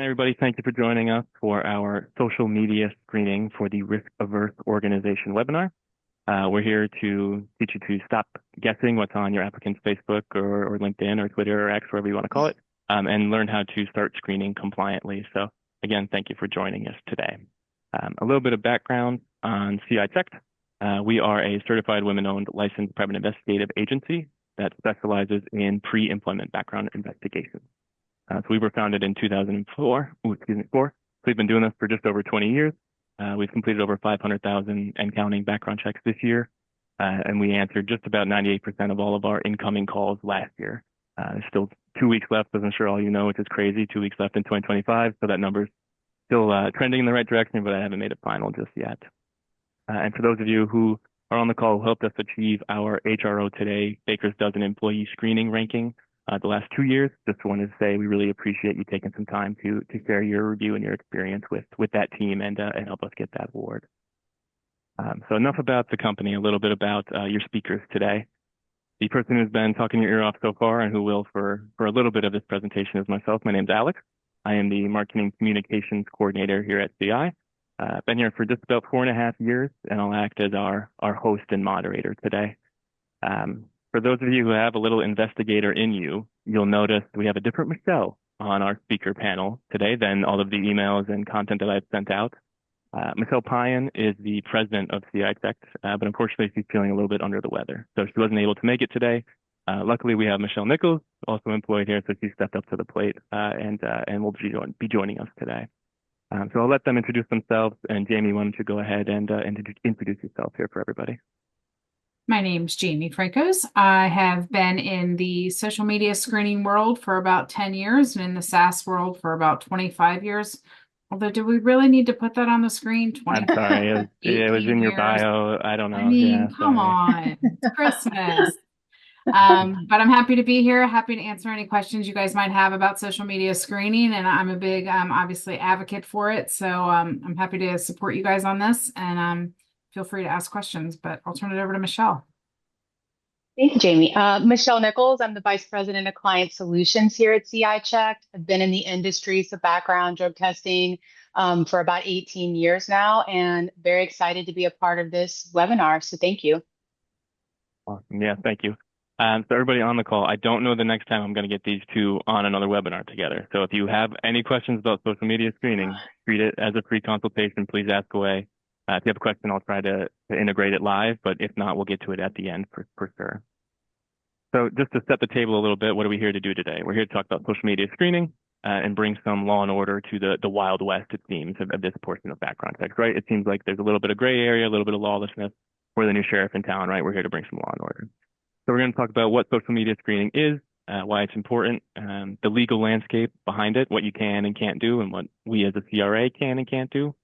everybody. Thank you for joining us for our social media screening for the Risk-Averse organization webinar. We're here to teach you to stop guessing what's on your applicant's Facebook or LinkedIn or Twitter or X, whatever you want to call it, and learn how to start screening compliantly. So again, thank you for joining us today. A little bit of background on CI Checked. We are a certified women-owned licensed private investigative agency that specializes in pre-employment background investigations. So we were founded in 2004. So we've been doing this for just over 20 years. We've completed over 500,000 and counting background checks this year. And we answered just about 98% of all of our incoming calls last year. There's still 2 weeks left, as I'm sure all you know, which is crazy. 2 weeks left in 2025. So that number's still trending in the right direction, but I haven't made it final just yet. And for those of you who are on the call who helped us achieve our HRO Today Baker's Dozen employee screening ranking the last 2 years, just wanted to say we really appreciate you taking some time to share your review and your experience with that team and help us get that award. So enough about the company, a little bit about your speakers today. The person who's been talking your ear off so far and who will for a little bit of this presentation is myself. My name's Alex. I am the Marketing Communications Coordinator here at CI. Been here for just about 4.5 years, and I'll act as our host and moderator today. For those of you who have a little investigator in you, you'll notice we have a different Michelle on our speaker panel today than all of the emails and content that I've sent out. Michelle Pyan is the president of CI Checked, but unfortunately she's feeling a little bit under the weather, so she wasn't able to make it today. Luckily, we have Michelle Nichols, also employed here, so she stepped up to the plate and will be joining us today. So I'll let them introduce themselves, and Jamie, why don't you go ahead and introduce yourself here for everybody. My name's Jamie Francos. I have been in the social media screening world for about 10 years and in the SaaS world for about 25 years. Although, do we really need to put that on the screen? I'm sorry, it was in your bio. I don't know. I mean, come on, it's Christmas. But I'm happy to be here, happy to answer any questions you guys might have about social media screening. And I'm a big, obviously, advocate for it. So I'm happy to support you guys on this. And feel free to ask questions, but I'll turn it over to Michelle. Thank you, Jamie. Michelle Nichols, I'm the Vice President of Client Solutions here at CI Checked. I've been in the industry, so background drug testing, for about 18 years now, and very excited to be a part of this webinar. So thank you. Awesome. Yeah, thank you. So everybody on the call, I don't know the next time I'm going to get these two on another webinar together. So if you have any questions about social media screening, treat it as a free consultation. Please ask away. If you have a question, I'll try to integrate it live, but if not, we'll get to it at the end for sure. So just to set the table a little bit, what are we here to do today? We're here to talk about social media screening and bring some law and order to the Wild West, it seems, of this portion of background checks, right? It seems like there's a little bit of gray area, a little bit of lawlessness. We're the new sheriff in town, right? We're here to bring some law and order. So we're going to talk about what social media screening is, why it's important, the legal landscape behind it, what you can and can't do, and what we as a CRA can and can't do.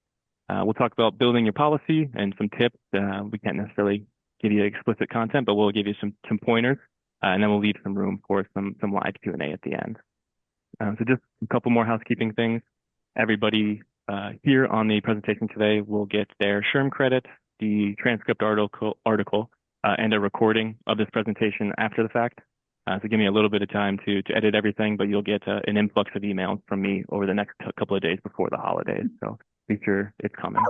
We'll talk about building your policy and some tips. We can't necessarily give you explicit content, but we'll give you some pointers, and then we'll leave some room for some live Q&A at the end. So just a couple more housekeeping things. Everybody here on the presentation today will get their SHRM credit, the transcript article, and a recording of this presentation after the fact. So give me a little bit of time to edit everything, but you'll get an influx of emails from me over the next couple of days before the holidays. So be sure it's coming.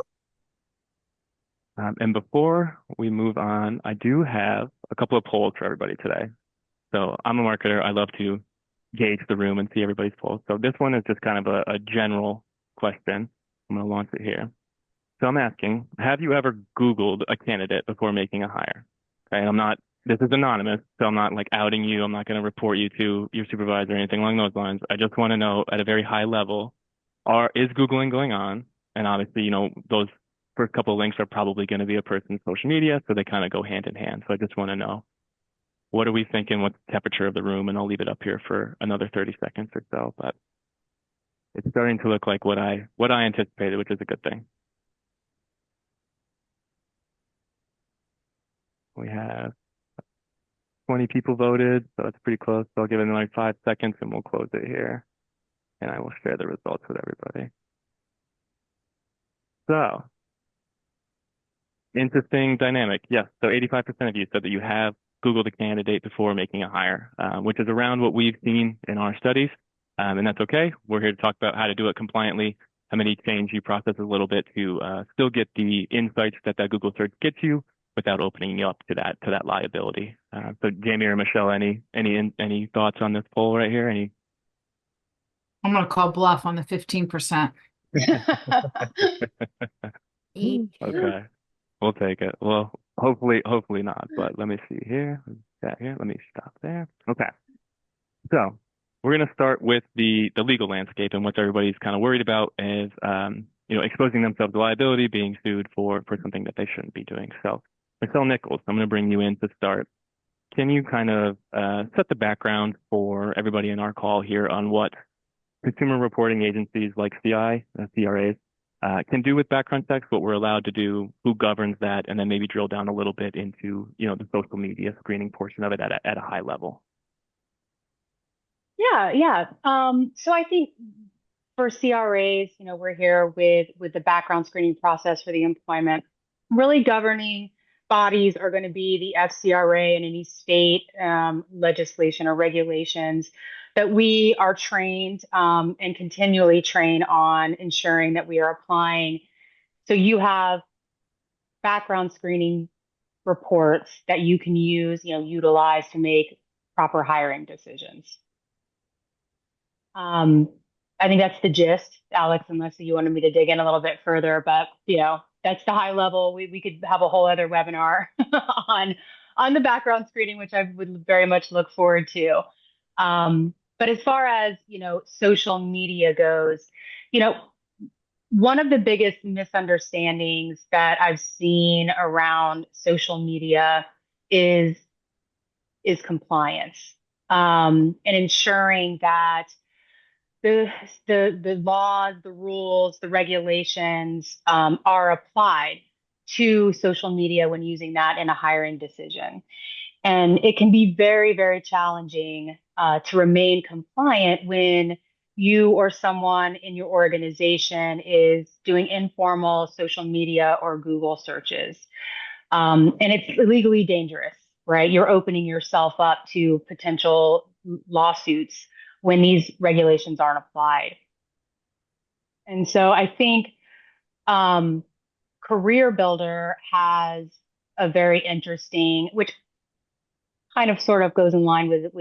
And before we move on, I do have a couple of polls for everybody today. So I'm a marketer. I love to gauge the room and see everybody's polls. So this one is just kind of a general question. I'm going to launch it here. So I'm asking, have you ever Googled a candidate before making a hire? Okay, this is anonymous, so I'm not like outing you. I'm not going to report you to your supervisor or anything along those lines. I just want to know at a very high level, is Googling going on? And obviously, you know, those first couple of links are probably going to be a person's social media, so they kind of go hand in hand. So I just want to know, what are we thinking? What's the temperature of the room? And I'll leave it up here for another 30 seconds or so. But it's starting to look like what I anticipated, which is a good thing. We have 20 people voted, so it's pretty close. So I'll give it another 5 seconds and we'll close it here. And I will share the results with everybody. So, interesting dynamic. Yes, so 85% of you said that you have Googled a candidate before making a hire, which is around what we've seen in our studies. And that's okay. We're here to talk about how to do it compliantly. I'm going to change your process a little bit to still get the insights that Google search gets you without opening you up to that liability. So Jamie or Michelle, any thoughts on this poll right here? Any? I'm going to call bluff on the 15%. Okay, we'll take it. Well, hopefully not. But let me see here. That here. Let me stop there. Okay. So we're going to start with the legal landscape, and what everybody's kind of worried about is exposing themselves to liability, being sued for something that they shouldn't be doing. So Michelle Nichols, I'm going to bring you in to start. Can you kind of set the background for everybody in our call here on what consumer reporting agencies like CRAs, can do with background checks, what we're allowed to do, who governs that, and then maybe drill down a little bit into the social media screening portion of it at a high level? Yeah. So I think for CRAs, we're here with the background screening process for the employment. Really governing bodies are going to be the FCRA and any state legislation or regulations that we are trained and continually train on ensuring that we are applying. So you have background screening reports that you can utilize to make proper hiring decisions. I think that's the gist, Alex, unless you wanted me to dig in a little bit further, but that's the high level. We could have a whole other webinar on the background screening, which I would very much look forward to. But as far as, social media goes, one of the biggest misunderstandings that I've seen around social media is compliance, and ensuring that the laws, the rules, the regulations are applied to social media when using that in a hiring decision. And it can be very, very challenging to remain compliant when you or someone in your organization is doing informal social media or Google searches. And it's legally dangerous, right? You're opening yourself up to potential lawsuits when these regulations aren't applied. And so I think Career Builder has a very interesting, which kind of sort of goes in line with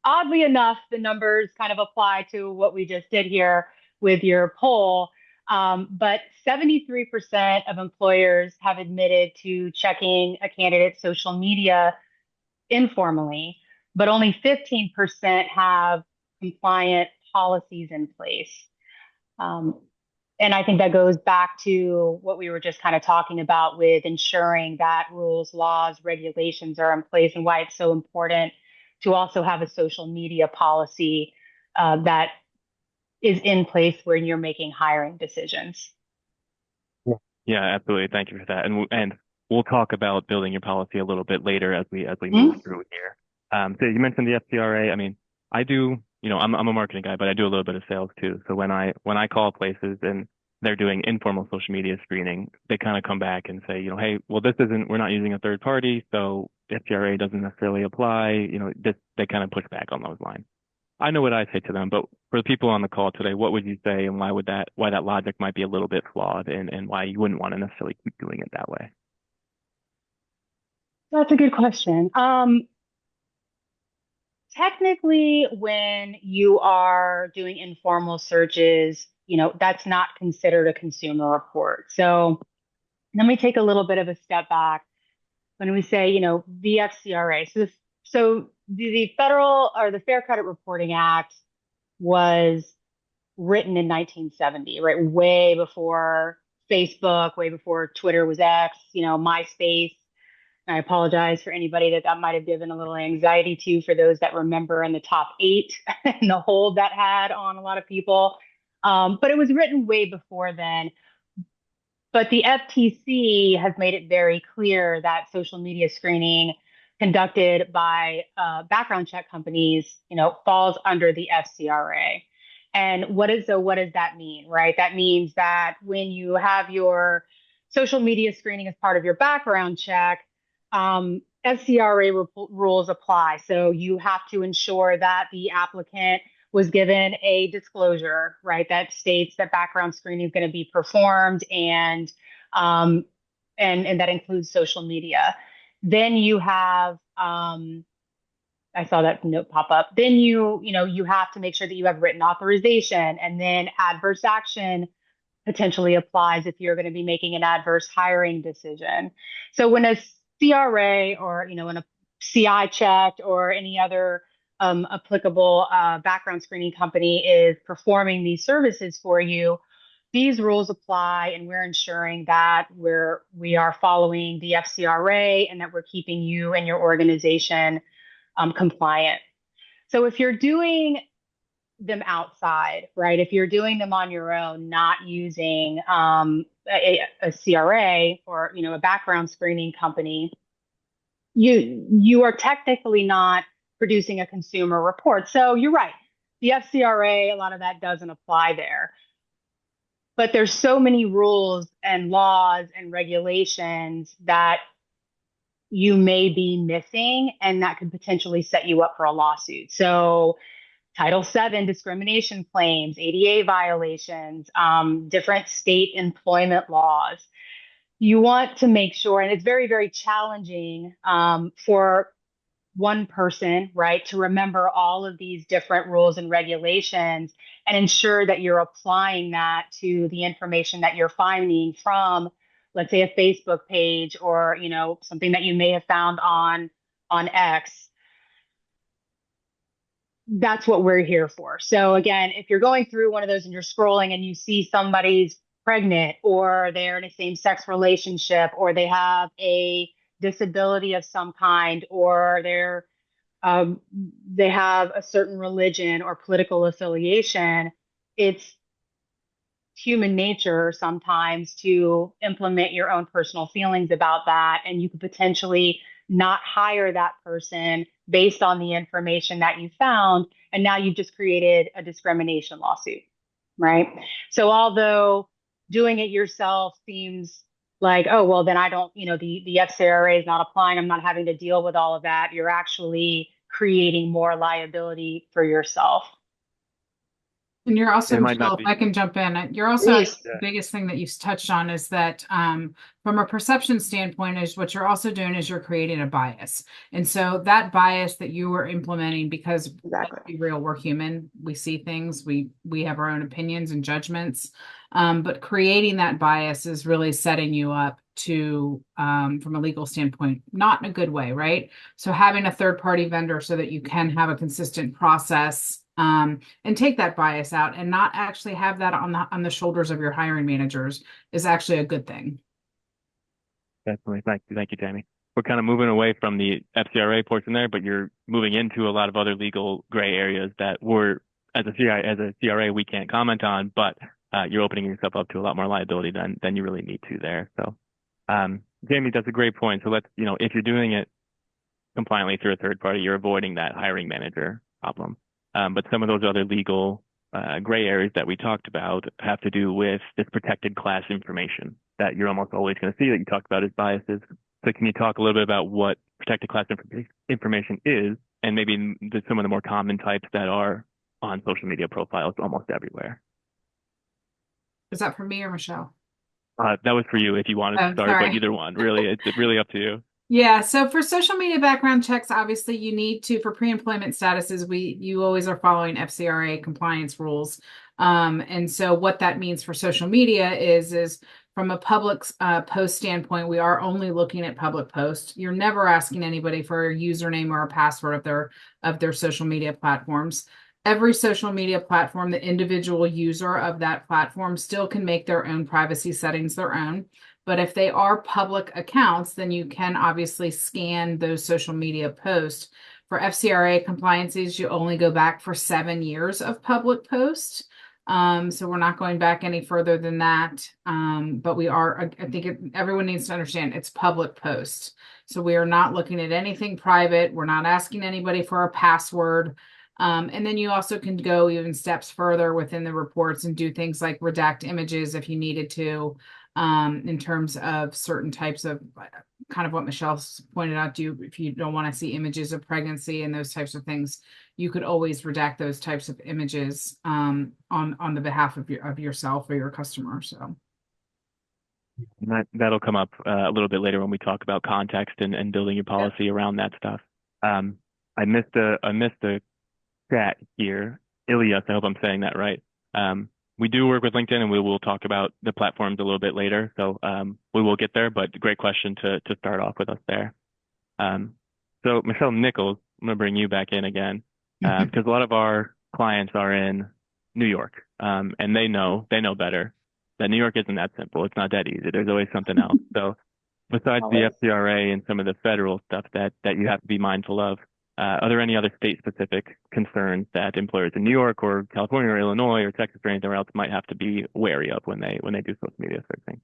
oddly enough, the numbers kind of apply to what we just did here with your poll. But 73% of employers have admitted to checking a candidate's social media informally, but only 15% have compliant policies in place. And I think that goes back to what we were just kind of talking about with ensuring that rules, laws, regulations are in place, and why it's so important to also have a social media policy that is in place when you're making hiring decisions. Yeah, absolutely. Thank you for that. And we'll talk about building your policy a little bit later as we move through here. So you mentioned the FCRA. I mean, I do, I'm a marketing guy, but I do a little bit of sales too. So when I call places and they're doing informal social media screening, they kind of come back and say, hey, well, we're not using a third party, so FCRA doesn't necessarily apply. They kind of push back on those lines. I know what I say to them, but for the people on the call today, what would you say, and why that logic might be a little bit flawed, and why you wouldn't want to necessarily keep doing it that way? That's a good question. Technically, when you are doing informal searches, that's not considered a consumer report. So let me take a little bit of a step back when we say, the FCRA. So the Federal or the Fair Credit Reporting Act was written in 1970, right? Way before Facebook, way before Twitter was X, MySpace. I apologize for anybody that might have given a little anxiety to, for those that remember in the top 8 and the hold that had on a lot of people. But it was written way before then. But the FTC has made it very clear that social media screening conducted by background check companies, falls under the FCRA. And what does that mean, right? That means that when you have your social media screening as part of your background check, FCRA rules apply. So you have to ensure that the applicant was given a disclosure, right, that states that background screening is going to be performed um, and that includes social media. Then you have I saw that note pop up. Then you have to make sure that you have written authorization, and then adverse action potentially applies if you're going to be making an adverse hiring decision. So when a CRA or when a CI checked or any other applicable background screening company is performing these services for you, these rules apply, and we're ensuring that we are following the FCRA and that we're keeping you and your organization compliant. So if you're doing them outside, right? If you're doing them on your own, not using a CRA or a background screening company, you are technically not producing a consumer report. So you're right. The FCRA, a lot of that doesn't apply there. But there's so many rules and laws and regulations that you may be missing, and that could potentially set you up for a lawsuit. So Title VII discrimination claims, ADA violations, different state employment laws. You want to make sure, and it's very, very challenging for one person, right, to remember all of these different rules and regulations and ensure that you're applying that to the information that you're finding from, let's say, a Facebook page or, something that you may have found on X. That's what we're here for. So again, if you're going through one of those and you're scrolling and you see somebody's pregnant or they're in a same-sex relationship or they have a disability of some kind or they have a certain religion or political affiliation, it's human nature sometimes to implement your own personal feelings about that, and you could potentially not hire that person based on the information that you found, and now you've just created a discrimination lawsuit, right? So although doing it yourself seems like, oh, well, then I don't, the FCRA is not applying, I'm not having to deal with all of that, you're actually creating more liability for yourself. And you're also, It might Michelle, not if be. I can jump in, you're also, Please. the biggest thing that you touched on is that from a perception standpoint, is what you're also doing is you're creating a bias. And so that bias that you were implementing, because let's be real, we're human, we see things, we have our own opinions and judgments. But creating that bias is really setting you up to, from a legal standpoint, not in a good way, right? So having a third-party vendor so that you can have a consistent process and take that bias out and not actually have that on the shoulders of your hiring managers is actually a good thing. Definitely. Thank you, Tammy. We're kind of moving away from the FCRA portion there, but you're moving into a lot of other legal gray areas that as a CRA, we can't comment on, but you're opening yourself up to a lot more liability than you really need to there. So, Jamie, that's a great point. So if you're doing it compliantly through a third party, you're avoiding that hiring manager problem. But some of those other legal gray areas that we talked about have to do with this protected class information that you're almost always going to see that you talked about as biases. So can you talk a little bit about what protected class information is and maybe some of the more common types that are on social media profiles almost everywhere? Is that for me or Michelle? That was for you if you wanted to start, sorry. but either one, really, it's really up to you. Yeah, so for social media background checks, obviously you need to, for pre-employment statuses, you always are following FCRA compliance rules. And so what that means for social media is from a public post standpoint, we are only looking at public posts. You're never asking anybody for a username or a password of their social media platforms. Every social media platform, the individual user of that platform still can make their own privacy settings their own. But if they are public accounts, then you can obviously scan those social media posts. For FCRA compliances, you only go back for 7 years of public posts. So we're not going back any further than that. But we are, I think everyone needs to understand it's public posts. So we are not looking at anything private. We're not asking anybody for a password. And then you also can go even steps further within the reports and do things like redact images if you needed to. in terms of certain types of kind of what Michelle's pointed out to you. If you don't want to see images of pregnancy and those types of things, you could always redact those types of images on the behalf of yourself or your customer. So That'll come up a little bit later when we talk about context and building your policy around that stuff. I missed a chat here. Ilias, I hope I'm saying that right. We do work with LinkedIn, and we will talk about the platforms a little bit later. So we will get there, but great question to start off with us there. So Michelle Nichols, I'm going to bring you back in again because a lot of our clients are in New York, and they know better that New York isn't that simple. It's not that easy. There's always something else. So besides the FCRA and some of the federal stuff that you have to be mindful of, are there any other state-specific concerns that employers in New York or California or Illinois or Texas or anything else might have to be wary of when they do social media searching?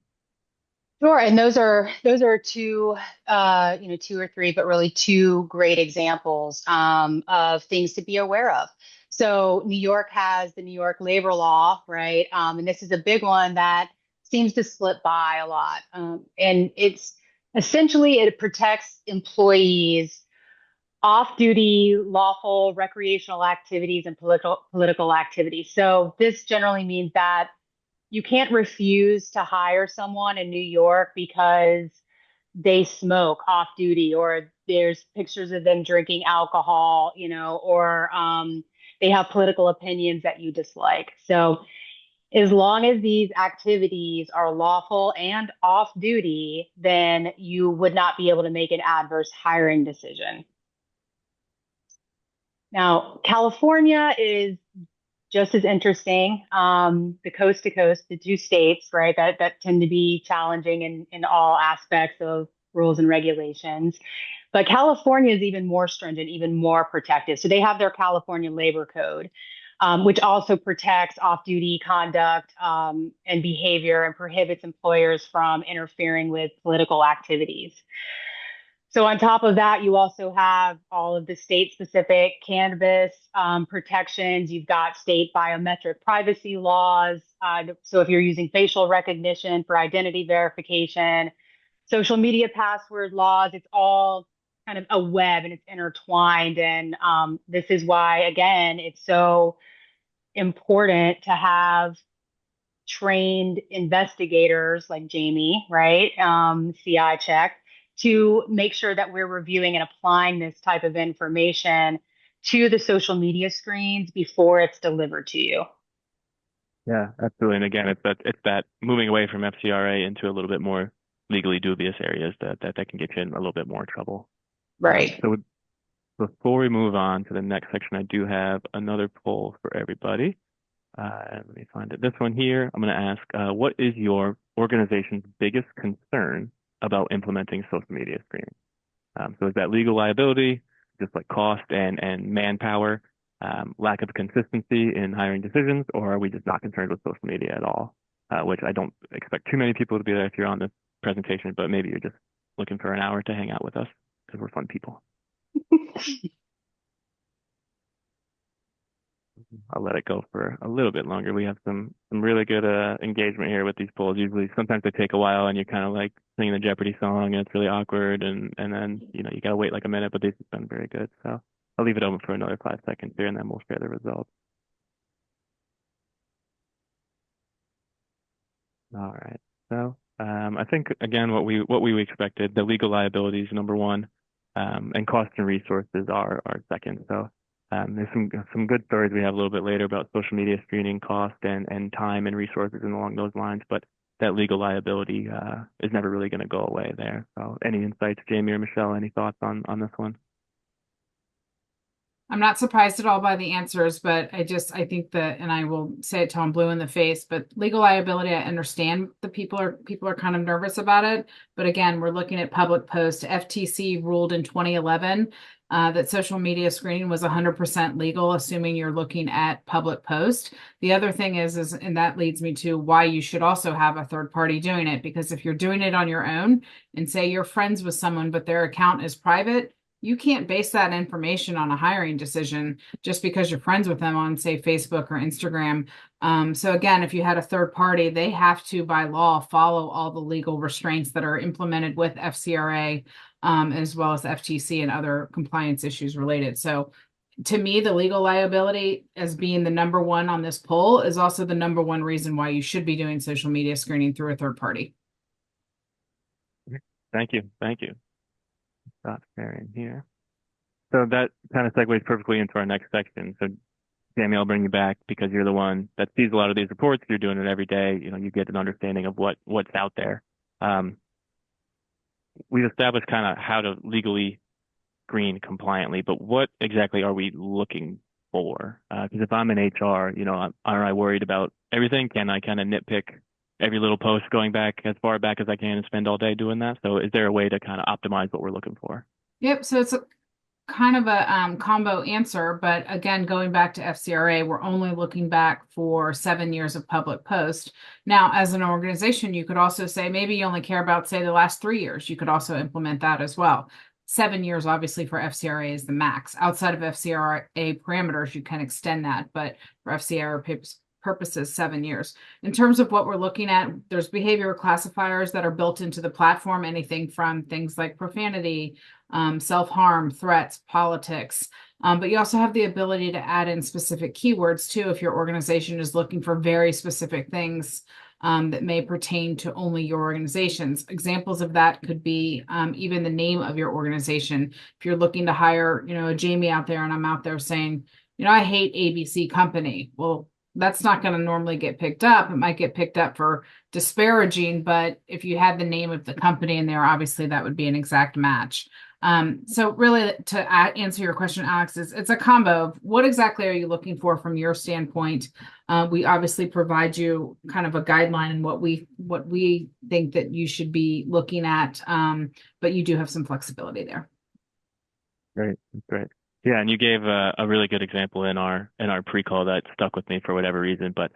Sure, and those are two, two or three, but really two great examples of things to be aware of. So New York has the New York labor law, right? And this is a big one that seems to slip by a lot. And it's essentially it protects employees off-duty lawful recreational activities and political activities. So this generally means that you can't refuse to hire someone in New York because they smoke off duty or there's pictures of them drinking alcohol, or they have political opinions that you dislike. So as long as these activities are lawful and off duty, then you would not be able to make an adverse hiring decision. Now, California is just as interesting. The coast to coast, the two states, right, that tend to be challenging in all aspects of rules and regulations. But California is even more stringent, even more protective. So they have their California Labor Code, which also protects off-duty conduct and behavior and prohibits employers from interfering with political activities. So on top of that, you also have all of the state-specific cannabis protections. You've got state biometric privacy laws. So if you're using facial recognition for identity verification, social media password laws, it's all kind of a web and it's intertwined. And this is why, again, it's so important to have trained investigators like Jamie, right? CI check to make sure that we're reviewing and applying this type of information to the social media screens before it's delivered to you. Yeah, absolutely. And again, it's that moving away from FCRA into a little bit more legally dubious areas that can get you in a little bit more trouble. Right. So before we move on to the next section, I do have another poll for everybody. Let me find it. This one here, I'm going to ask, what is your organization's biggest concern about implementing social media screening? So is that legal liability, just like cost and manpower, lack of consistency in hiring decisions, or are we just not concerned with social media at all? Which I don't expect too many people to be there if you're on this presentation, but maybe you're just looking for an hour to hang out with us because we're fun people. I'll let it go for a little bit longer. We have some really good engagement here with these polls. Usually, sometimes they take a while, and you're kind of like singing the Jeopardy song, and it's really awkward, and then you gotta wait like a minute. But these have been very good, so I'll leave it open for another 5 seconds here, and then we'll share the results. All right. So I think again what we expected, the legal liabilities number one, and cost and resources are second. So. There's some good stories we have a little bit later about social media screening cost and time and resources and along those lines, but that legal liability is never really going to go away there. So any insights, Jamie or Michelle, any thoughts on this one? I'm not surprised at all by the answers, but I think that, and I will say it till I'm blue in the face, but legal liability, I understand the people are kind of nervous about it. But again, we're looking at public post. FTC ruled in 2011 that social media screening was 100% legal, assuming you're looking at public post. The other thing is, and that leads me to why you should also have a third party doing it, because if you're doing it on your own and say you're friends with someone, but their account is private, you can't base that information on a hiring decision just because you're friends with them on, say, Facebook or Instagram. So again, if you had a third party, they have to, by law, follow all the legal restraints that are implemented with FCRA, as well as FTC and other compliance issues related. So to me, the legal liability as being the number one on this poll is also the number one reason why you should be doing social media screening through a third party. Thank you. Thank you. Stop sharing here. So that kind of segues perfectly into our next section. So Jamie, I'll bring you back because you're the one that sees a lot of these reports. You're doing it every day. You get an understanding of what's out there. We've established kind of how to legally screen compliantly, but what exactly are we looking for? Because if I'm in HR, aren't I worried about everything? Can I kind of nitpick every little post going back as far back as I can and spend all day doing that? So is there a way to kind of optimize what we're looking for? Yep. So it's kind of a combo answer, but again, going back to FCRA, we're only looking back for 7 years of public post. Now, as an organization, you could also say maybe you only care about, say, the last 3 years. You could also implement that as well. 7 years, obviously, for FCRA is the max. Outside of FCRA parameters, you can extend that, but for FCRA purposes, 7 years. In terms of what we're looking at, there's behavioral classifiers that are built into the platform, anything from things like profanity, self-harm, threats, politics. But you also have the ability to add in specific keywords too if your organization is looking for very specific things that may pertain to only your organizations. Examples of that could be even the name of your organization. If you're looking to hire, a Jamie out there and I'm out there saying, I hate ABC company. Well, that's not going to normally get picked up. It might get picked up for disparaging, but if you had the name of the company in there, obviously that would be an exact match. So really to answer your question, Alex, it's a combo of what exactly are you looking for from your standpoint? We obviously provide you kind of a guideline in what we think that you should be looking at, but you do have some flexibility there. Great, great. Yeah, and you gave a really good example in our pre-call that stuck with me for whatever reason. But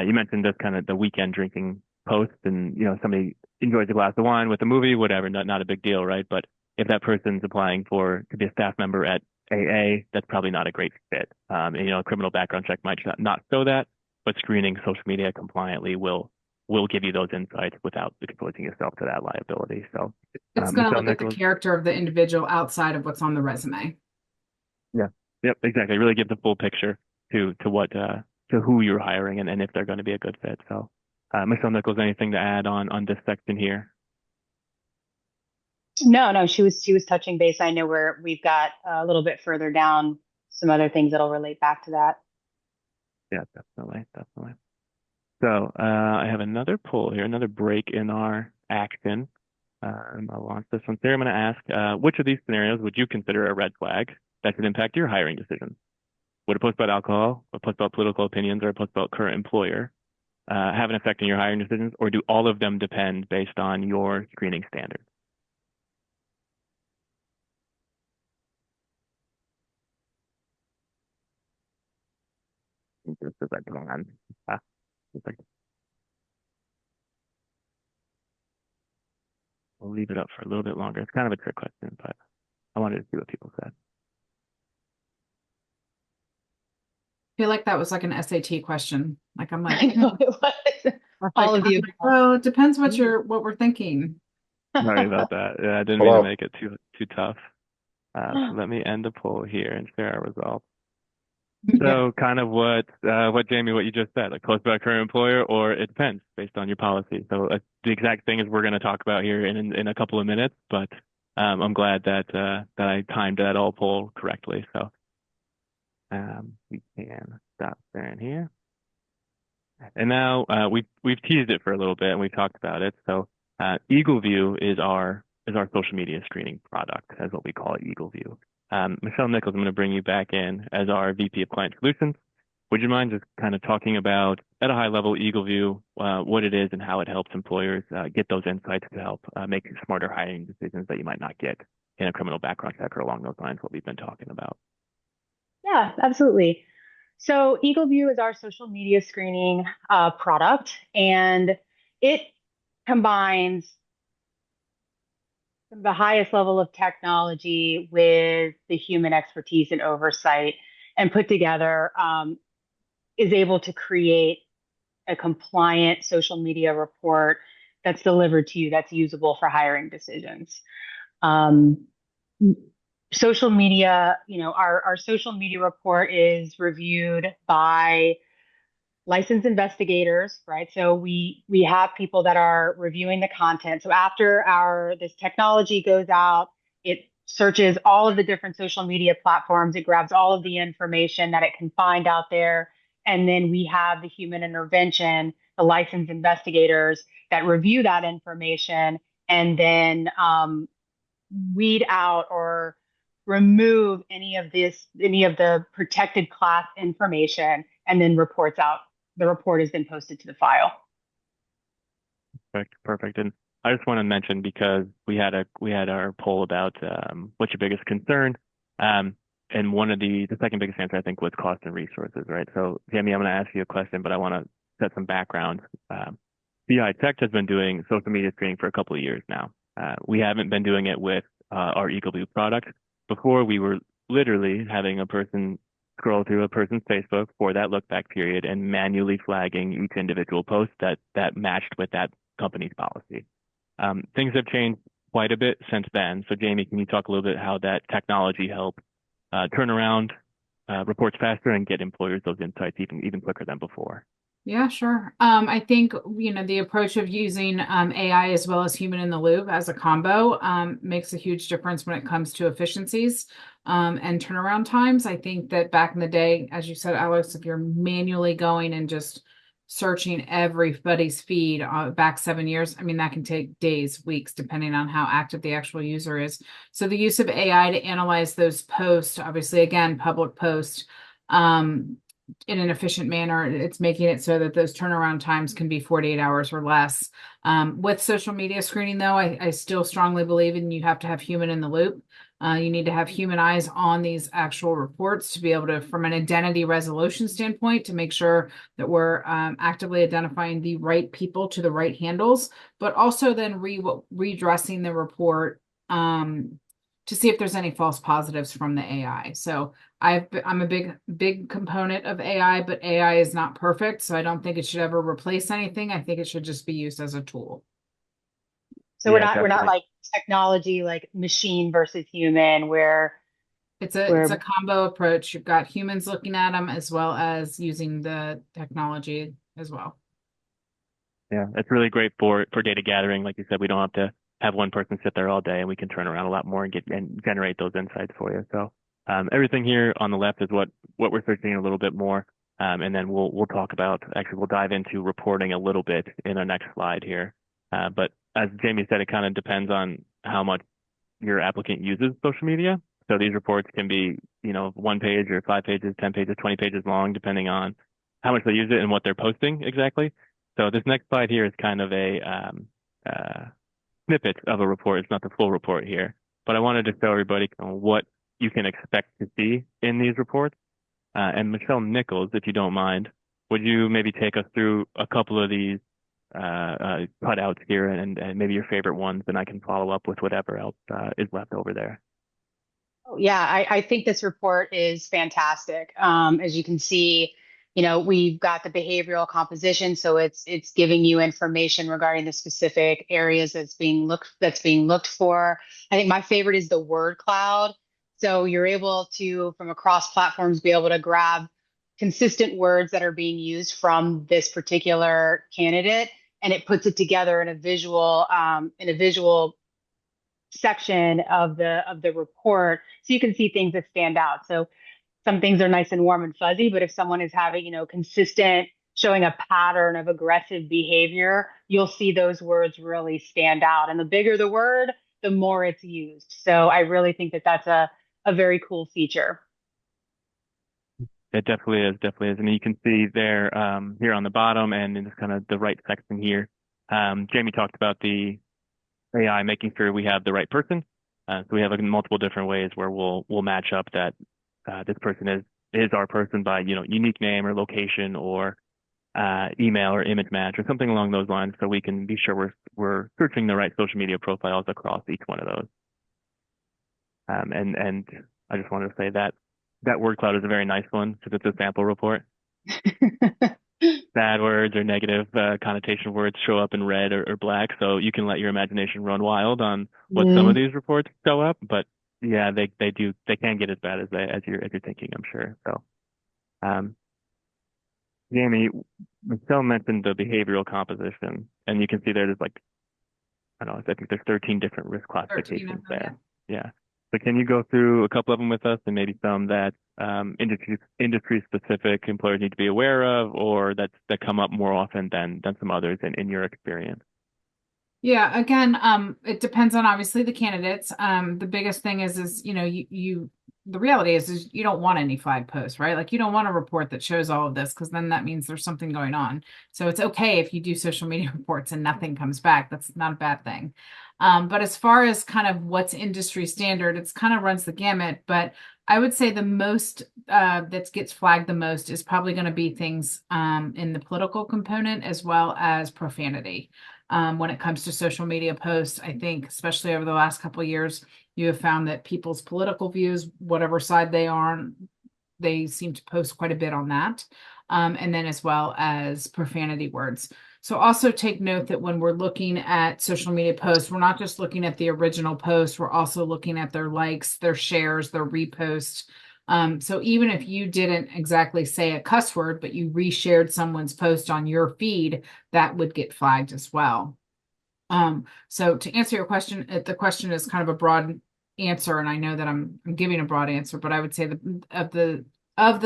you mentioned this kind of the weekend drinking post, and somebody enjoys a glass of wine with a movie, whatever, not a big deal, right? But if that person's applying to be a staff member at AA, that's probably not a great fit. A criminal background check might not show that, but screening social media compliantly will give you those insights without exposing yourself to that liability. So it's going to Michelle look at the character of the individual outside of what's on the resume. Yeah. Yep. Exactly. Really give the full picture to who you're hiring and if they're going to be a good fit. So, Michelle Nichols, anything to add on this section here? No, she was touching base. I know we've got a little bit further down some other things that'll relate back to that. Yeah, definitely. So, I have another poll here, another break in our action. And I'll launch this one. Sarah, I'm going to ask, which of these scenarios would you consider a red flag that could impact your hiring decisions? Would a post about alcohol, a post about political opinions, or a post about current employer have an effect on your hiring decisions, or do all of them depend based on your screening standards? Just as I go on. Just like, we'll leave it up for a little bit longer. It's kind of a trick question, but I wanted to see what people said. I feel like that was like an SAT question. Like I'm like, I know it was. All of you. Well, it depends what we're thinking. Sorry about that. Yeah, I didn't mean to make it too tough. So let me end the poll here and share our results. So kind of what Jamie, what you just said, like post about current employer, or it depends based on your policy. So the exact thing is we're going to talk about here in a couple of minutes, but I'm glad that I timed that all poll correctly. So we can stop sharing here. And now we've teased it for a little bit and we've talked about it. So Eagle View is our social media screening product, as what we call it, Eagle View. Michelle Nichols, I'm going to bring you back in as our VP of Client Solutions. Would you mind just kind of talking about, at a high level, Eagle View, what it is and how it helps employers get those insights to help make smarter hiring decisions that you might not get in a criminal background check or along those lines, what we've been talking about? Yeah, absolutely. So Eagle View is our social media screening product, and it combines the highest level of technology with the human expertise and oversight, and put together is able to create a compliant social media report that's delivered to you that's usable for hiring decisions. Um, Social media, our social media report is reviewed by licensed investigators, right? So we have people that are reviewing the content. So after our this technology goes out, it searches all of the different social media platforms, it grabs all of the information that it can find out there, and then we have the human intervention, the licensed investigators that review that information and then weed out or remove any of the protected class information, and then reports out. The report is then posted to the file. Perfect, perfect. And I just want to mention because we had our poll about what's your biggest concern, and one of the second biggest answer I think was cost and resources, right? So Jamie, I'm going to ask you a question, but I want to set some background. BI Tech has been doing social media screening for a couple of years now. We haven't been doing it with our EagleView product. Before, we were literally having a person scroll through a person's Facebook for that look back period and manually flagging each individual post that matched with that company's policy. Things have changed quite a bit since then. So Jamie, can you talk a little bit how that technology helped turn around reports faster and get employers those insights even quicker than before? Yeah, sure. I think, the approach of using AI as well as human in the loop as a combo makes a huge difference when it comes to efficiencies and turnaround times. I think that back in the day, as you said, Alex, if you're manually going and just searching everybody's feed back 7 years, I mean, that can take days, weeks, depending on how active the actual user is. So the use of AI to analyze those posts, obviously, again, public posts, in an efficient manner, it's making it so that those turnaround times can be 48 hours or less. With social media screening, though, I still strongly believe in you have to have human in the loop. You need to have human eyes on these actual reports to be able to, from an identity resolution standpoint, to make sure that we're actively identifying the right people to the right handles, but also then redressing the report to see if there's any false positives from the AI. So I'm a big component of AI, but AI is not perfect. So I don't think it should ever replace anything. I think it should just be used as a tool. So Yeah, we're not definitely. like technology like machine versus human where It's a combo approach. You've got humans looking at them as well as using the technology as well. Yeah, it's really great for data gathering. Like you said, we don't have to have one person sit there all day, and we can turn around a lot more and get and generate those insights for you. So everything here on the left is what we're searching a little bit more, and then we'll talk about actually we'll dive into reporting a little bit in our next slide here. But as Jamie said, it kind of depends on how much your applicant uses social media. So these reports can be, 1 page or 5 pages, 10 pages, 20 pages long, depending on how much they use it and what they're posting exactly. So this next slide here is kind of a snippet of a report. It's not the full report here, but I wanted to show everybody what you can expect to see in these reports. And Michelle Nichols, if you don't mind, would you maybe take us through a couple of these cutouts here and maybe your favorite ones, and I can follow up with whatever else is left over there. Yeah, I think this report is fantastic. As you can see, we've got the behavioral composition, so it's giving you information regarding the specific areas that's being looked for. I think my favorite is the word cloud. So you're able to, from across platforms, be able to grab consistent words that are being used from this particular candidate, and it puts it together in a visual section of the report, so you can see things that stand out. So some things are nice and warm and fuzzy, but if someone is having, consistent showing a pattern of aggressive behavior, you'll see those words really stand out. And the bigger the word, the more it's used. So I really think that that's a very cool feature. It definitely is. And you can see there here on the bottom and in this kind of the right section here, Jamie talked about the AI making sure we have the right person. So we have multiple different ways where we'll match up that this person is our person by unique name or location or email or image match or something along those lines, so we can be sure we're searching the right social media profiles across each one of those. And I just wanted to say that word cloud is a very nice one because it's a sample report. bad words or negative connotation words show up in red or black. So you can let your imagination run wild on what some of Mm. these reports show up. But yeah, they can get as bad as you're thinking, I'm sure. So um, Jamie, Michelle mentioned the behavioral composition, and you can see there's like, I don't know, I think there's 13 different risk 13 of classifications them, yeah. there. Yeah. So can you go through a couple of them with us and maybe some that industry specific employers need to be aware of or that come up more often than some others in your experience? Yeah, again, it depends on obviously the candidates. The biggest thing is the reality is you don't want any flag posts, right? Like you don't want a report that shows all of this because then that means there's something going on. So it's okay if you do social media reports and nothing comes back. That's not a bad thing. But as far as kind of what's industry standard, it's kind of runs the gamut. But I would say the most that gets flagged the most is probably going to be things in the political component as well as profanity. When it comes to social media posts, I think, especially over the last couple of years, you have found that people's political views, whatever side they are on, they seem to post quite a bit on that. And then as well as profanity words. So also take note that when we're looking at social media posts, we're not just looking at the original post, we're also looking at their likes, their shares, their reposts. So even if you didn't exactly say a cuss word, but you reshared someone's post on your feed, that would get flagged as well. So to answer your question, the question is kind of a broad answer, and I know that I'm giving a broad answer, but I would say of the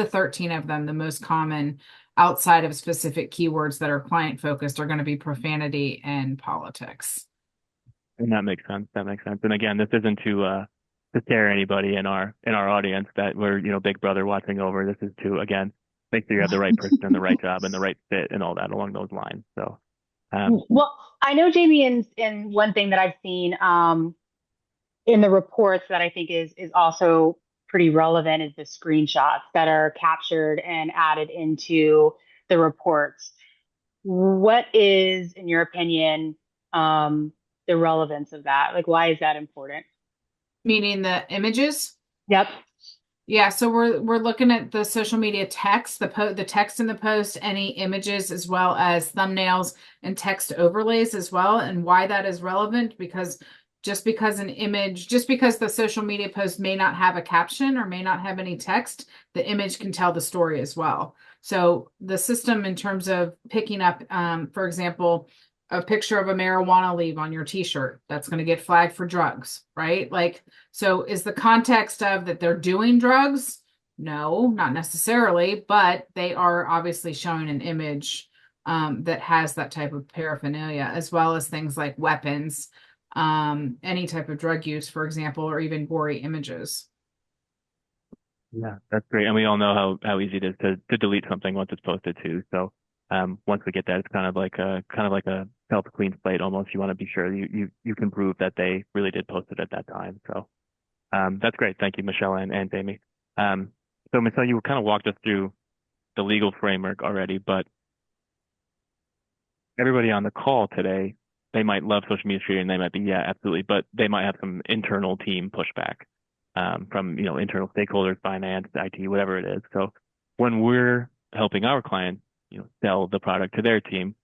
13 of them, the most common outside of specific keywords that are client focused are going to be profanity and politics. And that makes sense. That makes sense. And again, this isn't to scare anybody in our audience that we're, Big Brother watching over. This is to, again, make sure you have the right person and the right job and the right fit and all that along those lines. So Well, I know, Jamie, in one thing that I've seen in the reports that I think is also pretty relevant is the screenshots that are captured and added into the reports. What is, in your opinion, um, the relevance of that? Like, why is that important? Meaning the images. Yep. Yeah, so we're looking at the social media text, the text in the post, any images as well as thumbnails and text overlays as well, and why that is relevant because just because the social media post may not have a caption or may not have any text, the image can tell the story as well. So the system in terms of picking up, for example, a picture of a marijuana leaf on your t-shirt, that's going to get flagged for drugs, right? Like, so is the context of that they're doing drugs? No, not necessarily, but they are obviously showing an image that has that type of paraphernalia, as well as things like weapons, any type of drug use, for example, or even gory images. yeah, that's great. And we all know how easy it is to delete something once it's posted too. So once we get that, it's kind of like a self clean slate almost. You want to be sure you can prove that they really did post it at that time. So that's great. Thank you, Michelle and Jamie. So Michelle, you kind of walked us through the legal framework already, but everybody on the call today, they might love social media screening. They might be, yeah, absolutely, but they might have some internal team pushback from internal stakeholders, finance, IT, whatever it is. So when we're helping our clients, sell the product to their team,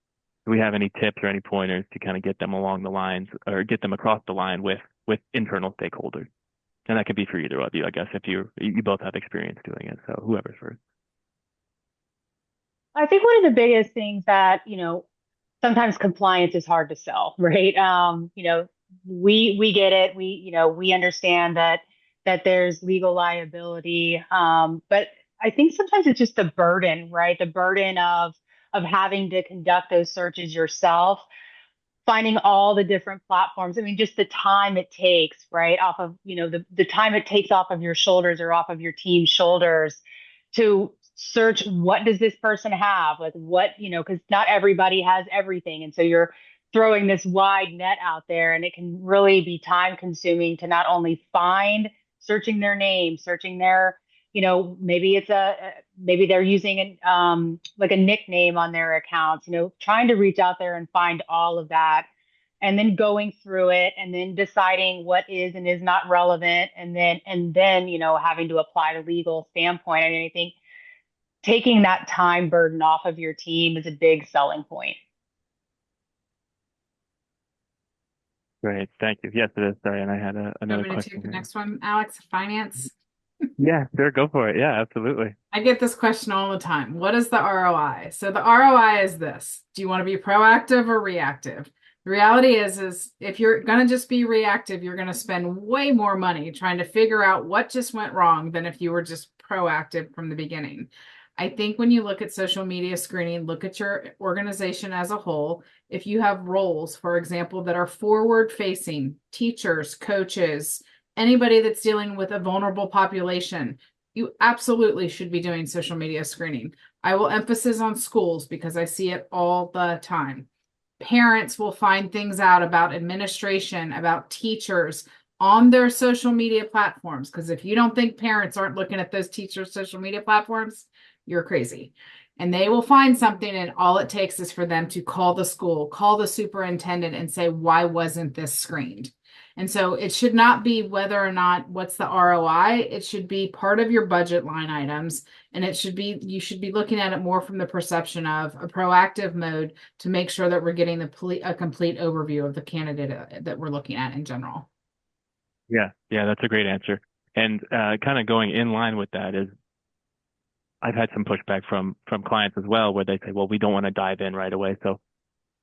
do we have any tips or any pointers to kind of get them along the lines or get them across the line with internal stakeholders? And that could be for either of you, I guess, if you both have experience doing it. So whoever's first. I think one of the biggest things that, sometimes compliance is hard to sell, right? We get it. We understand that there's legal liability. But I think sometimes it's just the burden, right? The burden of having to conduct those searches yourself, finding all the different platforms. I mean, just the time it takes, right? Off of, the time it takes off of your shoulders or off of your team's shoulders to search what does this person have? Like what, because not everybody has everything. And so you're throwing this wide net out there and it can really be time consuming to not only find searching their name, searching their, maybe they're using like a nickname on their accounts, trying to reach out there and find all of that and then going through it and then deciding what is and is not relevant and then having to apply the legal standpoint. I mean, I think taking that time burden off of your team is a big selling point. Great. Thank you. Yes, it is. Sorry. And I had You another want me to take question the here. next one, Alex? Finance. Yeah, sure. Go for it. Yeah, absolutely. I get this question all the time. What is the ROI? So the ROI is this. Do you want to be proactive or reactive? The reality is if you're going to just be reactive, you're going to spend way more money trying to figure out what just went wrong than if you were just proactive from the beginning. I think when you look at social media screening, look at your organization as a whole. If you have roles, for example, that are forward facing, teachers, coaches, anybody that's dealing with a vulnerable population, you absolutely should be doing social media screening. I will emphasize on schools because I see it all the time. Parents will find things out about administration, about teachers on their social media platforms. Because if you don't think parents aren't looking at those teachers' social media platforms, you're crazy. And they will find something, and all it takes is for them to call the school, call the superintendent, and say, why wasn't this screened? And so it should not be whether or not what's the ROI. It should be part of your budget line items. And it should be, you should be looking at it more from the perception of a proactive mode to make sure that we're getting a complete overview of the candidate that we're looking at in general. Yeah, yeah, that's a great answer. And kind of going in line with that is I've had some pushback from clients as well, where they say, well, we don't want to dive in right away. So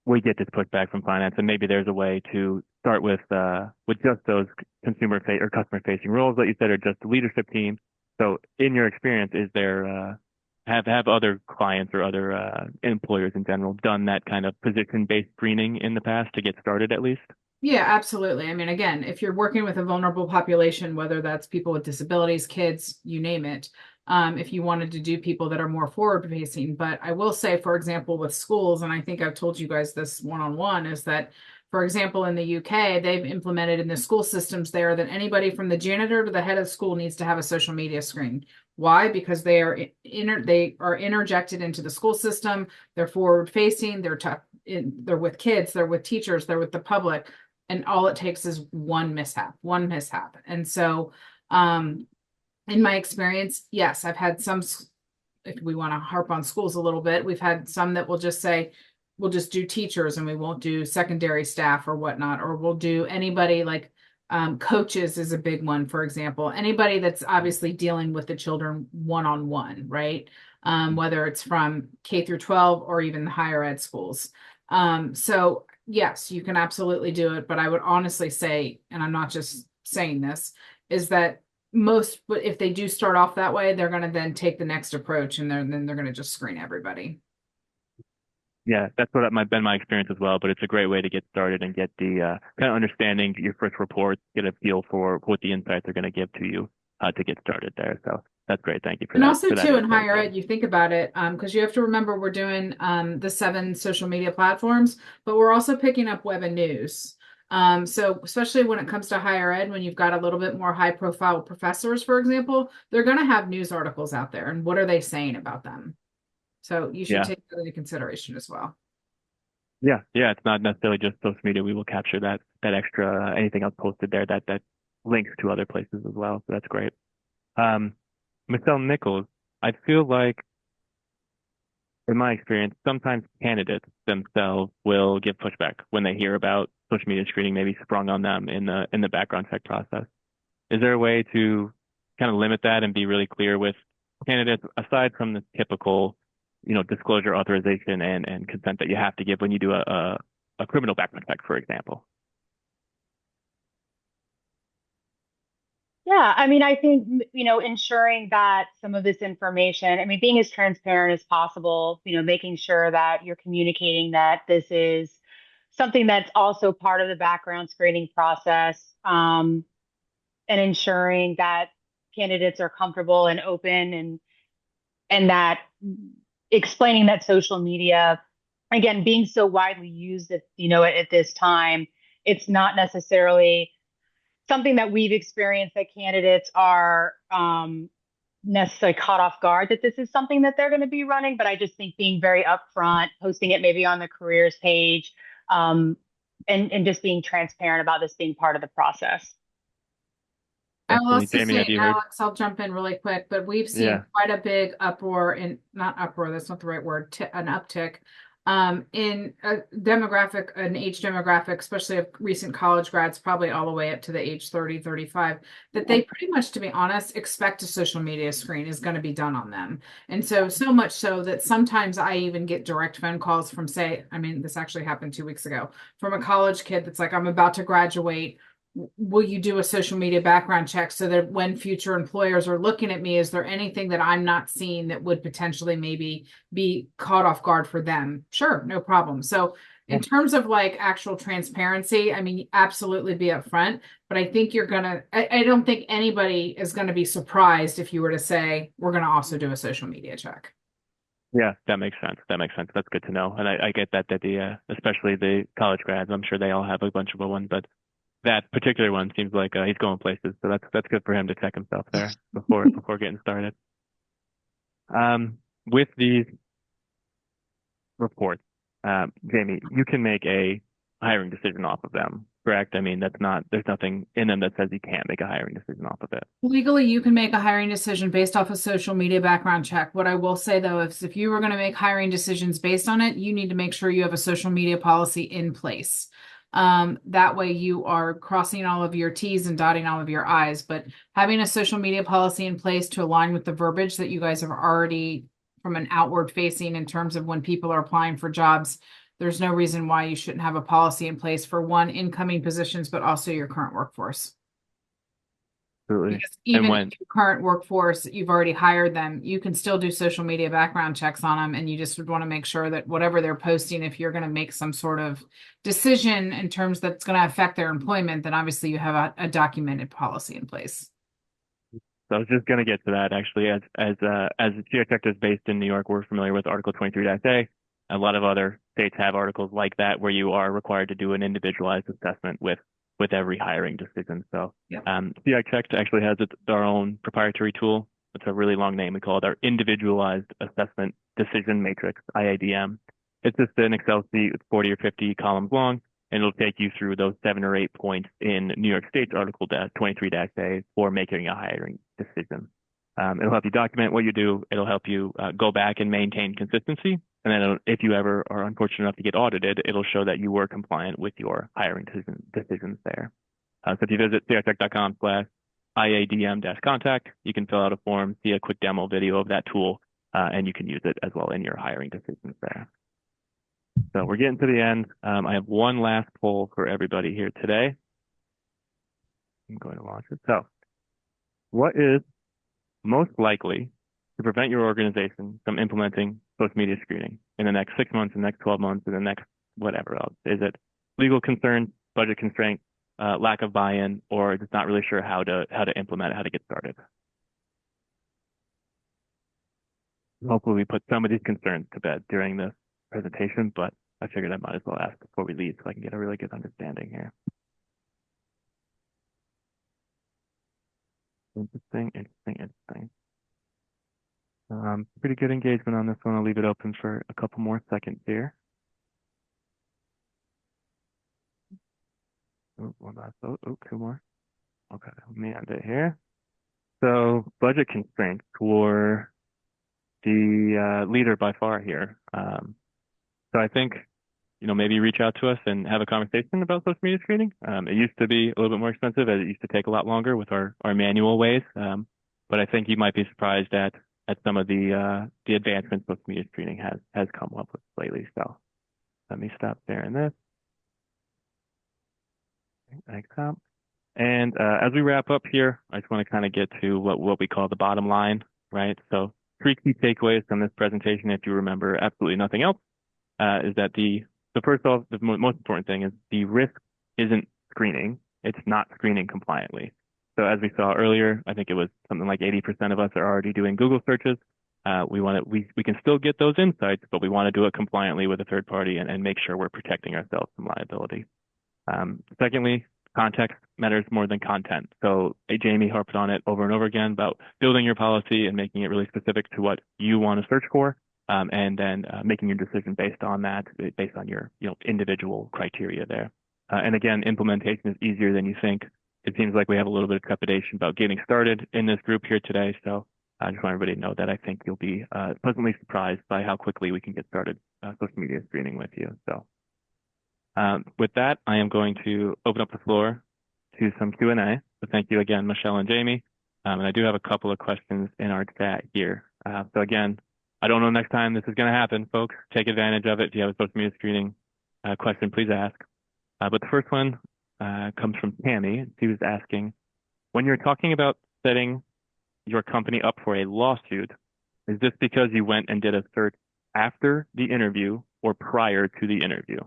we get this pushback from finance, and maybe there's a way to start with just those or customer facing roles that you said, or just the leadership team. So in your experience, is there have other clients or other employers in general done that kind of position based screening in the past to get started at least? Yeah, absolutely. I mean, again, if you're working with a vulnerable population, whether that's people with disabilities, kids, you name it, if you wanted to do people that are more forward facing. But I will say, for example, with schools, and I think I've told you guys this one on one, is that, for example, in the UK, they've implemented in the school systems there that anybody from the janitor to the head of school needs to have a social media screen. Why? Because they are interjected into the school system. They're forward facing. They're with kids. They're with teachers. They're with the public, and all it takes is one mishap. And so, in my experience, yes, I've had some, if we want to harp on schools a little bit, we've had some that will just say, we'll just do teachers and we won't do secondary staff or whatnot, or we'll do anybody like coaches is a big one, for example, anybody that's obviously dealing with the children one-on-one, right? Whether it's from K through 12 or even the higher ed schools. So yes, you can absolutely do it, but I would honestly say, and I'm not just saying this, is that but if they do start off that way, they're going to then take the next approach, and then they're going to just screen everybody. Yeah, that's what been my experience as well. But it's a great way to get started and get the kind of understanding, get your first reports, get a feel for what the insights are going to give to you to get started there. So that's great. Thank you And also for that too in insight higher there. ed, you think about it, because you have to remember we're doing the 7 social media platforms, but we're also picking up web and news. So especially when it comes to higher ed, when you've got a little bit more high profile professors, for example, they're going to have news articles out there, and what are they saying about them? So you should Yeah, take that into consideration as well. yeah, yeah. It's not necessarily just social media. We will capture that extra anything else posted there that links to other places as well. So that's great. Um, Michelle Nichols, I feel like in my experience, sometimes candidates themselves will give pushback when they hear about social media screening maybe sprung on them in the background check process. Is there a way to kind of limit that and be really clear with candidates aside from the typical, disclosure, authorization, and consent that you have to give when you do a criminal background check, for example? Yeah, I mean, I think, ensuring that some of this information, I mean, being as transparent as possible, making sure that you're communicating that this is something that's also part of the background screening process, and ensuring that candidates are comfortable and open, and that explaining that social media, again, being so widely used at this time, it's not necessarily something that we've experienced that candidates are necessarily caught off guard that this is something that they're going to be running. But I just think being very upfront, posting it maybe on the careers page, and just being transparent about this being part of the process. I will Definitely. also Jamie, have say, you heard? Alex, I'll jump in really quick, but we've seen Yeah. quite a big uproar in, not uproar, that's not the right word, an uptick in a demographic, an age demographic, especially of recent college grads, probably all the way up to the age 30, 35, that they pretty much, to be honest, expect a social media screen is going to be done on them. And so, so much so that sometimes I even get direct phone calls from, say, I mean, this actually happened 2 weeks ago, from a college kid that's like, I'm about to graduate. Will you do a social media background check so that when future employers are looking at me, is there anything that I'm not seeing that would potentially maybe be caught off guard for them? Sure, no problem. So in terms of like actual transparency, I mean, absolutely be upfront, but I think I don't think anybody is gonna be surprised if you were to say, we're gonna also do a social media check. Yeah, that makes sense. That makes sense. That's good to know. And I get that the especially the college grads, I'm sure they all have a bunch of ones, but that particular one seems like he's going places. So that's good for him to check himself there before getting started. With these reports, Jamie, you can make a hiring decision off of them, correct? I mean, there's nothing in them that says you can't make a hiring decision off of it. Legally, you can make a hiring decision based off a social media background check. What I will say though, is if you were going to make hiring decisions based on it, you need to make sure you have a social media policy in place. That way you are crossing all of your T's and dotting all of your I's. But having a social media policy in place to align with the verbiage that you guys have already from an outward facing in terms of when people are applying for jobs, there's no reason why you shouldn't have a policy in place for one, incoming positions, but also your current workforce. Absolutely. Because And even if when your current workforce, you've already hired them, you can still do social media background checks on them. And you just would want to make sure that whatever they're posting, if you're going to make some sort of decision in terms that's going to affect their employment, then obviously you have a documented policy in place. So I was just going to get to that actually. As GI Tech is based in New York, we're familiar with Article 23-A. A lot of other states have articles like that where you are required to do an individualized assessment with every hiring decision. So Yep. GI Tech actually has our own proprietary tool. It's a really long name. We call it our Individualized Assessment Decision Matrix, IADM. It's just an Excel sheet with 40 or 50 columns long, and it'll take you through those 7 or 8 points in New York State's Article 23-A for making a hiring decision. It'll help you document what you do. It'll help you go back and maintain consistency. And then if you ever are unfortunate enough to get audited, it'll show that you were compliant with your hiring decisions there. So if you visit citech.com/IADM-contact, you can fill out a form, see a quick demo video of that tool, and you can use it as well in your hiring decisions there. So we're getting to the end. I have one last poll for everybody here today. I'm going to launch it. So what is most likely to prevent your organization from implementing social media screening in the next 6 months, the next 12 months, and the next whatever else? Is it legal concerns, budget constraint, lack of buy-in, or just not really sure how to implement it, how to get started? Hopefully we put some of these concerns to bed during this presentation, but I figured I might as well ask before we leave so I can get a really good understanding here. Interesting. Pretty good engagement on this one. I'll leave it open for a couple more seconds here. Oh, one last vote. Oh, two more. Okay, let me end it here. So budget constraints were the leader by far here. So I think, maybe reach out to us and have a conversation about social media screening. It used to be a little bit more expensive, as it used to take a lot longer with our manual ways. But I think you might be surprised at some of the advancements social media screening has come up with lately. So let me stop sharing this. Thanks, Tom. And as we wrap up here, I just want to kind of get to what we call the bottom line, right? So 3 key takeaways from this presentation, if you remember absolutely nothing else, is that the first off, the most important thing is the risk isn't screening. It's not screening compliantly. So as we saw earlier, I think it was something like 80% of us are already doing Google searches. We can still get those insights, but we want to do it compliantly with a third party and make sure we're protecting ourselves from liability. Secondly, context matters more than content. So Jamie harped on it over and over again about building your policy and making it really specific to what you want to search for, and then making your decision based on that, based on your individual criteria there. And again, implementation is easier than you think. it seems like we have a little bit of trepidation about getting started in this group here today. So I just want everybody to know that I think you'll be pleasantly surprised by how quickly we can get started social media screening with you. So with that, I am going to open up the floor to some Q&A. So thank you again, Michelle and Jamie. And I do have a couple of questions in our chat here. So again, I don't know next time this is going to happen, folks. Take advantage of it. If you have a social media screening question, please ask. But the first one comes from Tammy. She was asking, when you're talking about setting your company up for a lawsuit, is this because you went and did a search after the interview or prior to the interview?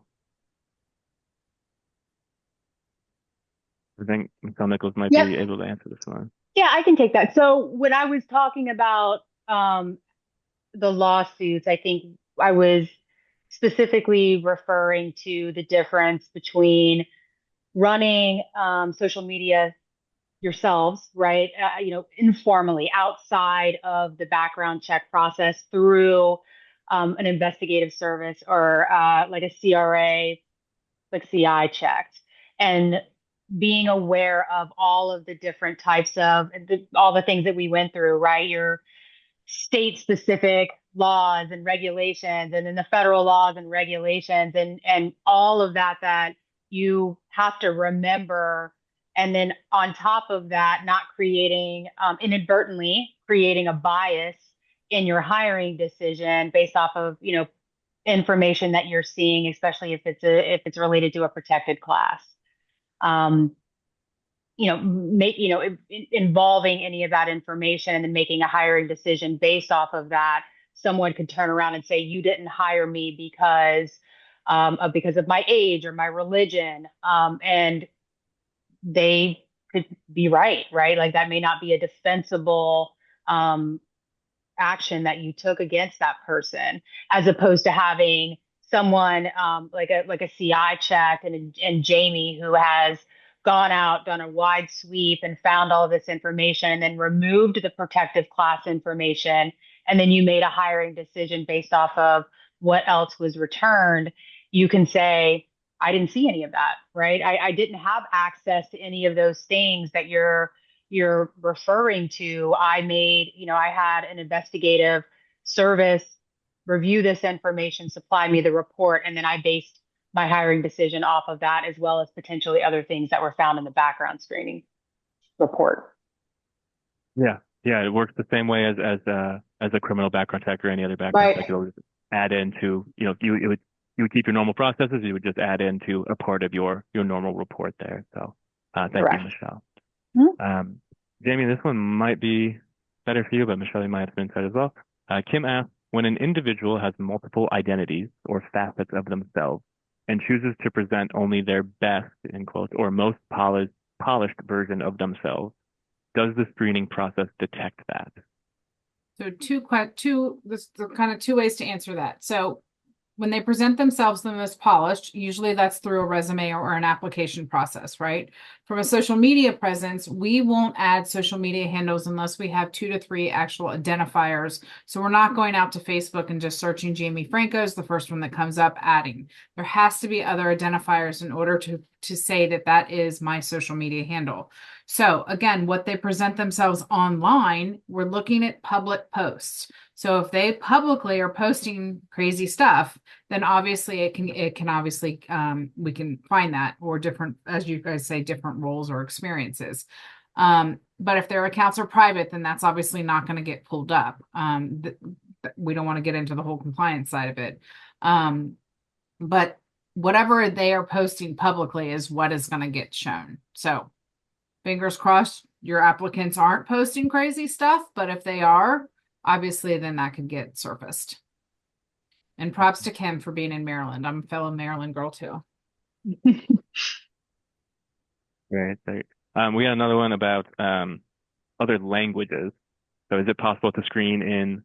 I think Michelle Nichols might be able to answer this one. Yeah, I can take that. So when I was talking about the lawsuits, I think I was specifically referring to the difference between running social media yourselves, right? Informally outside of the background check process through an investigative service or like a CRA, like CI checked, and being aware of all of the different types of all the things that we went through, right? Your state specific laws and regulations, and then the federal laws and regulations, and all of that you have to remember. And then on top of that, not creating inadvertently creating a bias in your hiring decision based off of information that you're seeing, especially if it's related to a protected class. Involving any of that information and then making a hiring decision based off of that. Someone could turn around and say, you didn't hire me because of my age or my religion. And they could be right? Like that may not be a defensible action that you took against that person, as opposed to having someone like a CI check and Jamie, who has gone out, done a wide sweep and found all of this information and then removed the protective class information. And then you made a hiring decision based off of what else was returned. You can say, I didn't see any of that, right? I didn't have access to any of those things that you're referring to. I had an investigative service review this information, supply me the report, and then I based my hiring decision off of that, as well as potentially other things that were found in the background screening report. Yeah, it works the same way as a criminal background check or any other background check. You'll add into, you would keep your normal processes. You would just add into a part of your normal report there. So thank you, Michelle. Mm-hmm. Jamie, this one might be better for you, but Michelle, you might have some insight as well. Kim asks, when an individual has multiple identities or facets of themselves and chooses to present only their best, in quotes, or most polished version of themselves, does the screening process detect that? So there's kind of two ways to answer that. So when they present themselves the most polished, usually that's through a resume or an application process, right? From a social media presence, we won't add social media handles unless we have 2 to 3 actual identifiers. So we're not going out to Facebook and just searching Jamie Franco is the first one that comes up, adding. There has to be other identifiers in order to say that is my social media handle. So again, what they present themselves online, we're looking at public posts. So if they publicly are posting crazy stuff, then obviously it can obviously we can find that, or different, as you guys say, different roles or experiences. But if their accounts are private, then that's obviously not going to get pulled up. We don't want to get into the whole compliance side of it. But whatever they are posting publicly is what is going to get shown. So fingers crossed your applicants aren't posting crazy stuff, but if they are, obviously then that could get surfaced. And props to Kim for being in Maryland. I'm a fellow Maryland girl too. Great. We got another one about other languages. So is it possible to screen in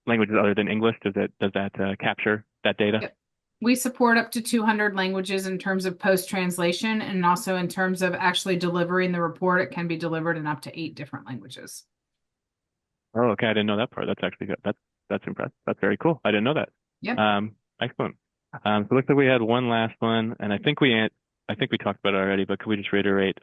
languages other than English? Does that capture that data? Yep. We support up to 200 languages in terms of post-translation, and also in terms of actually delivering the report, it can be delivered in up to 8 different languages. Oh, okay. I didn't know that part. That's actually good. That's impressive. That's very cool. I didn't know that. Yep. Excellent. So it looks like we had one last one, and I think we I think we talked about it already, but could we just reiterate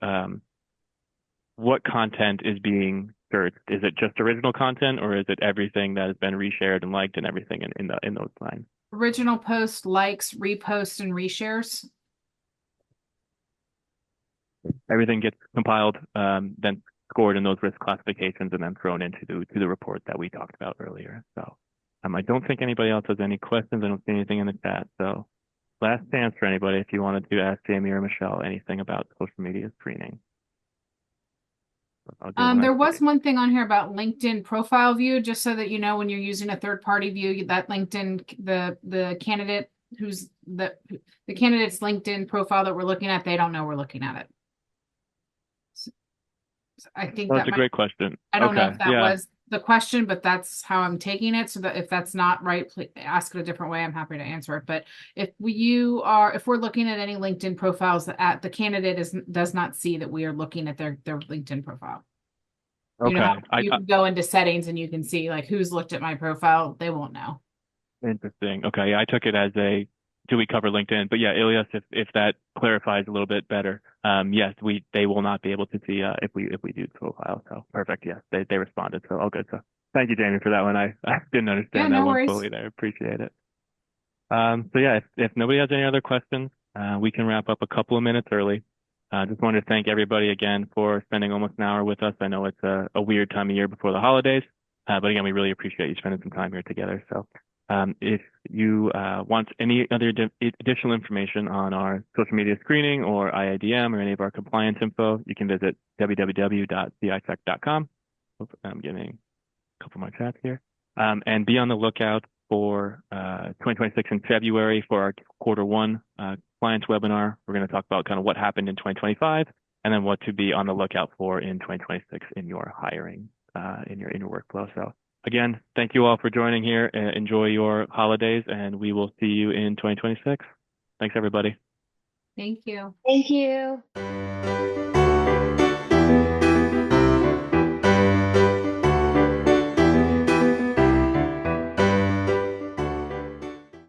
what content is being searched? Is it just original content, or is it everything that has been reshared and liked and everything in those lines? Original post, likes, reposts, and reshares. Everything gets compiled, then scored in those risk classifications, and then thrown into the report that we talked about earlier. So I don't think anybody else has any questions. I don't see anything in the chat. So last chance for anybody if you wanted to ask Jamie or Michelle anything about social media screening. There was one thing on here about LinkedIn profile view, just so that you know when you're using a third party view, that LinkedIn, the candidate who's the candidate's LinkedIn profile that we're looking at, they don't know we're looking at it. So I think that's a great question. I don't know if that was the question, but that's how I'm taking it. So that if that's not right, please ask it a different way. I'm happy to answer it. But if we're looking at any LinkedIn profiles, that the candidate does not see that we are looking at their LinkedIn profile. Okay. You know, you can go into settings and you can see like who's looked at my profile. They won't know. Interesting. Okay. Yeah, I took it as do we cover LinkedIn? But yeah, Ilias, if that clarifies a little bit better, yes, they will not be able to see if we do profile. So perfect. Yes, they responded. So all good. So thank you, Jamie, for that one. I didn't understand that one fully there. Appreciate it. So yeah, if nobody has any other questions, we can wrap up a couple of minutes early. Just wanted to thank everybody again for spending almost an hour with us. I know it's a weird time of year before the holidays, but again, we really appreciate you spending some time here together. So if you want any other additional information on our social media screening or IIDM or any of our compliance info, you can visit www.cicheck.com. I'm getting a couple more chats here. And be on the lookout for 2026 in February for our Q1 clients webinar. We're going to talk about kind of what happened in 2025 and then what to be on the lookout for in 2026 in your hiring, in your workflow. So again, thank you all for joining here. Enjoy your holidays, and we will see you in 2026. Thanks, everybody. Thank you. Thank you.